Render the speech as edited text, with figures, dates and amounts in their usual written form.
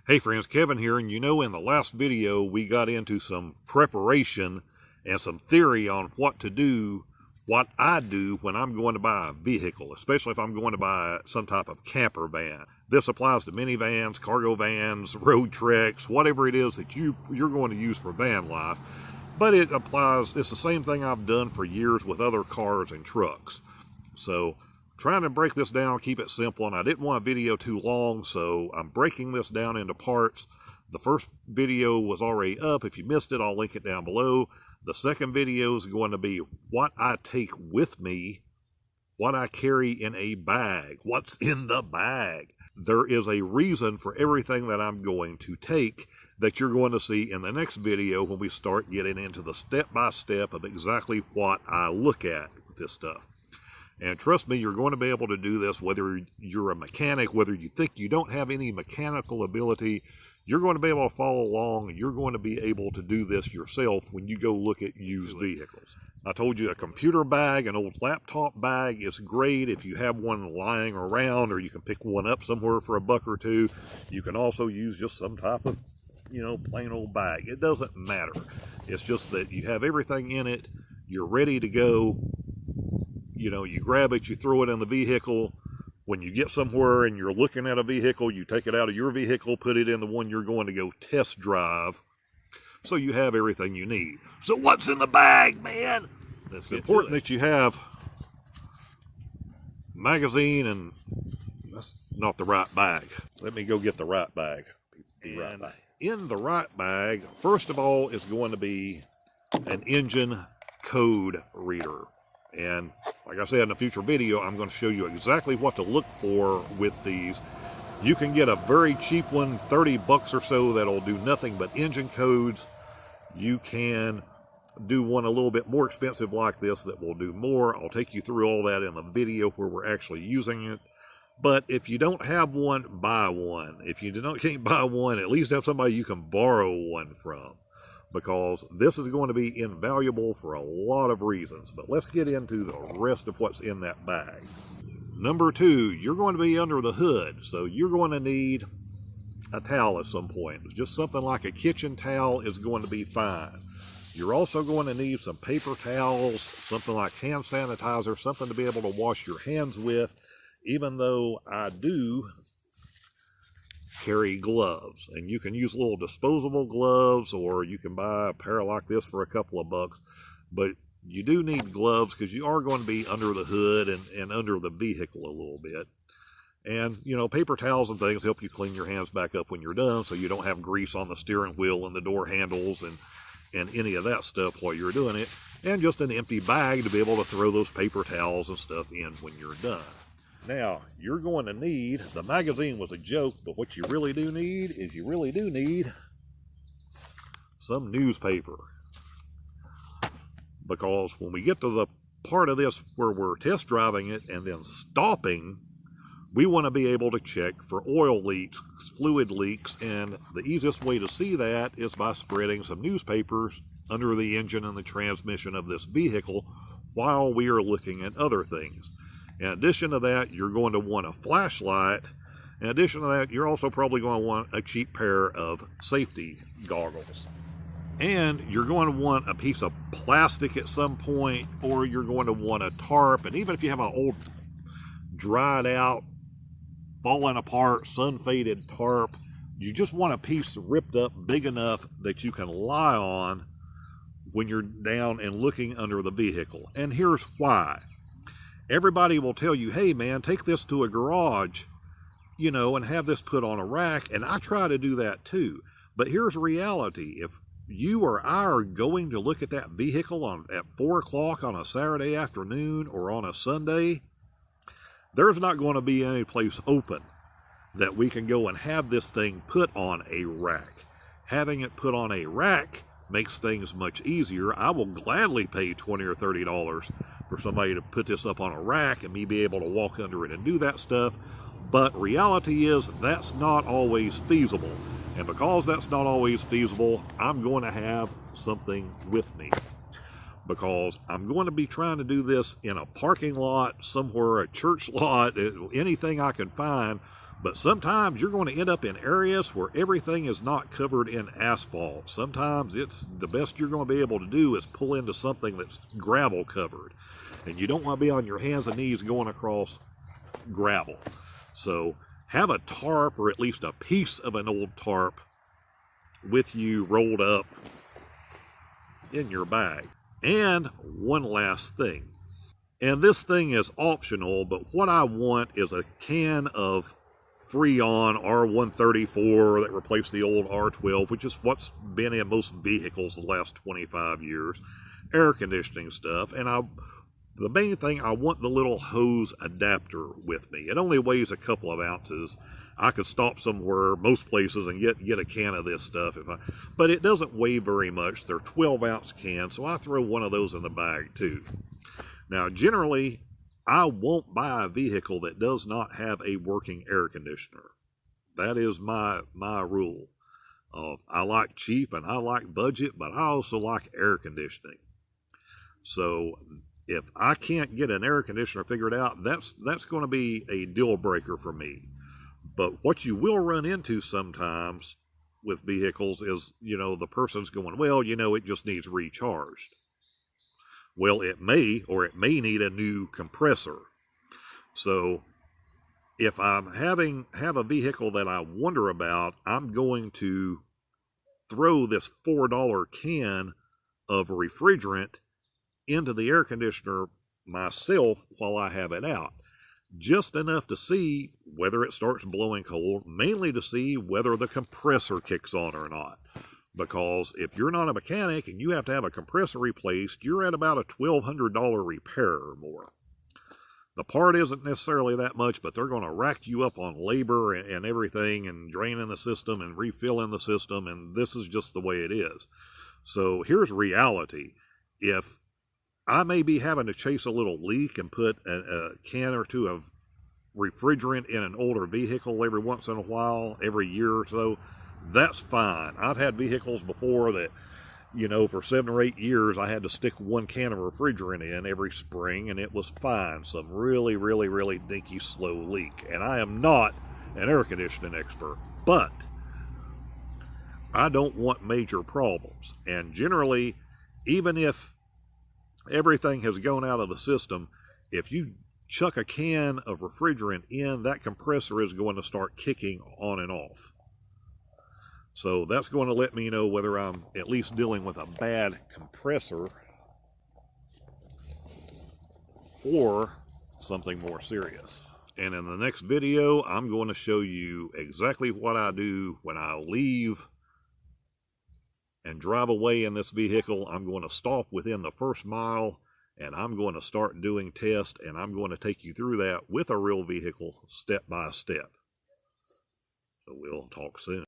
Hey friends, Kevin here, and in the last video we got into some preparation and some theory on what I do when I'm going to buy a vehicle, especially if I'm going to buy some type of camper van. This applies to minivans, cargo vans, road treks, whatever it is that you're going to use for van life. But it's the same thing I've done for years with other cars and trucks. So trying to break this down, keep it simple, and I didn't want a video too long, so I'm breaking this down into parts. The first video was already up. If you missed it, I'll link it down below. The second video is going to be what I take with me, what I carry in a bag, what's in the bag. There is a reason for everything that I'm going to take that you're going to see in the next video when we start getting into the step-by-step of exactly what I look at with this stuff. And trust me, you're going to be able to do this whether you're a mechanic, whether you think you don't have any mechanical ability. You're going to be able to follow along, and you're going to be able to do this yourself when you go look at used vehicles. I told you a computer bag, an old laptop bag is great if you have one lying around, or you can pick one up somewhere for $1 or $2. You can also use just some type of, plain old bag. It doesn't matter. It's just that you have everything in it. You're ready to go. You grab it, you throw it in the vehicle. When you get somewhere and you're looking at a vehicle, you take it out of your vehicle, put it in the one you're going to go test drive. So you have everything you need. So what's in the bag, man? It's important that you have magazine, and that's not the right bag. Let me go get the right bag. In the right bag, first of all, is going to be an engine code reader. And like I said, in a future video, I'm going to show you exactly what to look for with these. You can get a very cheap one, $30 or so, that'll do nothing but engine codes. You can do one a little bit more expensive like this that will do more. I'll take you through all that in the video where we're actually using it. But if you don't have one, buy one. If you can't buy one, at least have somebody you can borrow one from, because this is going to be invaluable for a lot of reasons. But let's get into the rest of what's in that bag. Number 2, you're going to be under the hood, so you're going to need a towel at some point. Just something like a kitchen towel is going to be fine. You're also going to need some paper towels, something like hand sanitizer, something to be able to wash your hands with, even though I do carry gloves, and you can use little disposable gloves, or you can buy a pair like this for a couple of bucks. But you do need gloves because you are going to be under the hood and under the vehicle a little bit. And paper towels and things help you clean your hands back up when you're done, so you don't have grease on the steering wheel and the door handles and any of that stuff while you're doing it. And just an empty bag to be able to throw those paper towels and stuff in when you're done. Now, you're going to need, the magazine was a joke, but what you really do need is you really do need some newspaper. Because when we get to the part of this where we're test driving it and then stopping, we want to be able to check for oil leaks, fluid leaks, and the easiest way to see that is by spreading some newspapers under the engine and the transmission of this vehicle while we are looking at other things. In addition to that, you're going to want a flashlight. In addition to that, you're also probably going to want a cheap pair of safety goggles. And you're going to want a piece of plastic at some point, or you're going to want a tarp. And even if you have an old, dried out, falling apart, sun-faded tarp, you just want a piece ripped up big enough that you can lie on when you're down and looking under the vehicle. And here's why. Everybody will tell you, hey man, take this to a garage, and have this put on a rack. And I try to do that too. But here's reality. If you or I are going to look at that vehicle at 4 o'clock on a Saturday afternoon or on a Sunday, there's not going to be any place open that we can go and have this thing put on a rack. Having it put on a rack makes things much easier. I will gladly pay $20 or $30 for somebody to put this up on a rack and me be able to walk under it and do that stuff. But reality is that's not always feasible. And because that's not always feasible, I'm going to have something with me. because I'm going to be trying to do this in a parking lot somewhere, a church lot, anything I can find, But sometimes you're going to end up in areas where everything is not covered in asphalt. Sometimes it's the best you're going to be able to do is pull into something that's gravel covered. And you don't want to be on your hands and knees going across gravel. So have a tarp, or at least a piece of an old tarp, with you rolled up in your bag. And one last thing. And this thing is optional, but what I want is a can of Freon R134 that replaced the old R12, which is what's been in most vehicles the last 25 years. Air conditioning stuff. And the main thing, I want the little hose adapter with me. It only weighs a couple of ounces. I could stop somewhere, most places, and get a can of this stuff. But it doesn't weigh very much. They're 12-ounce cans, so I throw one of those in the bag too. Now, generally, I won't buy a vehicle that does not have a working air conditioner. That is my rule. I like cheap and I like budget, but I also like air conditioning. So if I can't get an air conditioner figured out, that's going to be a deal breaker for me. But what you will run into sometimes with vehicles is, the person's going, well, it just needs recharged. Well, it may need a new compressor. So if I'm have a vehicle that I wonder about, I'm going to throw this $4 can of refrigerant into the air conditioner myself while I have it out. Just enough to see whether it starts blowing cold, mainly to see whether the compressor kicks on or not. Because if you're not a mechanic and you have to have a compressor replaced, you're at about a $1,200 repair or more. The part isn't necessarily that much, but they're going to rack you up on labor and everything, and draining the system and refilling the system, and this is just the way it is. So here's reality. If I may be having to chase a little leak and put a can or two of refrigerant in an older vehicle every once in a while, every year or so, that's fine. I've had vehicles before that, for 7 or 8 years, I had to stick 1 can of refrigerant in every spring, and it was fine. Some really, really, really dinky, slow leak. And I am not an air conditioning expert, but I don't want major problems. And generally, even if everything has gone out of the system, if you chuck a can of refrigerant in, that compressor is going to start kicking on and off. So that's going to let me know whether I'm at least dealing with a bad compressor or something more serious. And in the next video, I'm going to show you exactly what I do when I leave and drive away in this vehicle. I'm going to stop within the first mile, and I'm going to start doing tests, and I'm going to take you through that with a real vehicle step by step. So we'll talk soon.